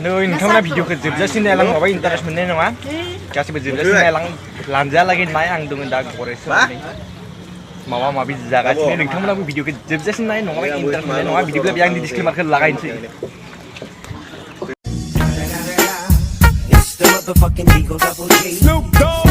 नै नोंथांमोना भिडिअखौ जोबजासिम नायलां माबा इन्टारेस्ट मोननाय नङा गासिबो जोबजासिम नायलां लांजालागै नाय आं दङ दा गरेसो माबा माबि जागासिनो नोंथांमोनाबो भिडिअखौ जोबजासिम नाय नङाबा इन्टारेस्ट मोननाय नङा बिदिब्ला बे आंनि डिसक्लेमारखौ लागायनोसै Snoop Dogg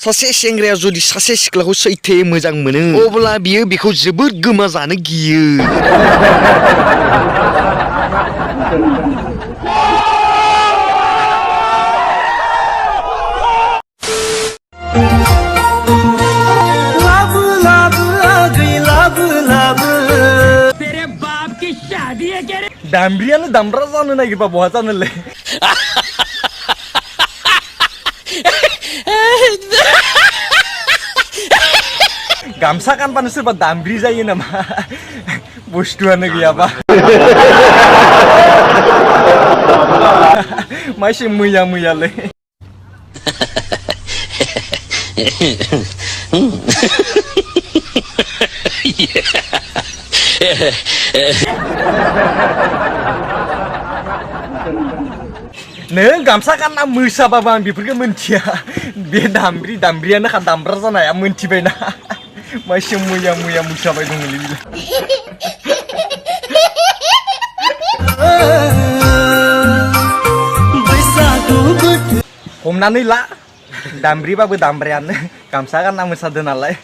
सासे सेंग्राया जुदि सासे सिख्लाखौ सैथोयै मोजां मोनो अब्ला बियो बेखौ जोबोद गोमाजानो गियो दामब्रियानो दामब्रा जानो नागिरबा बहा जानोलै गामसा गानबानो सोरबा दामब्रि जायो नामा बुस्थुआनो गैयाबा मासे मैया मैयालै नों गामसा गानना मोसाबाबो आं बेफोरखौ मिन्थिया बे दामब्रियानोखा दामब्रा जानाया मिन्थिबायना मासे मैया मैया मोसाबाय दङलै हमनानै ला दामब्रिबाबो दामब्रायानो गामसा गानना मोसादो नालाय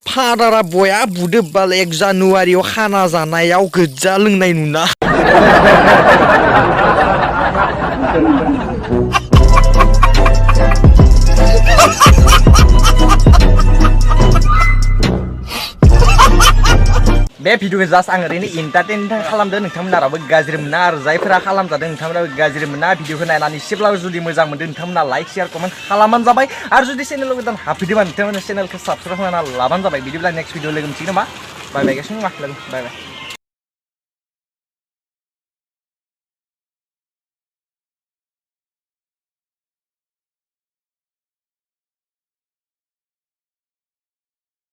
फादारा बया बुदो बाल 1 जानुवारियाव खाना जानायाव गोज्जा लोंनाय नुना बे भिडिअखौ जास्ट आं ओरैनो एन्टारटेन खालामदों नोंथांमोना रावबो गाज्रि मोना आरो जायफोरा खालामजादों नोंथांमोनाबो गाज्रि मोना भिडिअखौ नायनानै एसेब्लाबो जुदि मोजां मोनदों नोंथांमोना लाइक शेयार कमेन्ट खालामबानो जाबाय आरो जुदि चेनेलाव गोदान हाबफैदोंबा नोंथांमोना चेनेलखौ साबस्क्राइब खालामना लाबानो जाबाय बिदिब्ला नेक्स्ट भिडिअ लोगो मोनसिगोन नामा बाय बाय गासिबो बाय बाय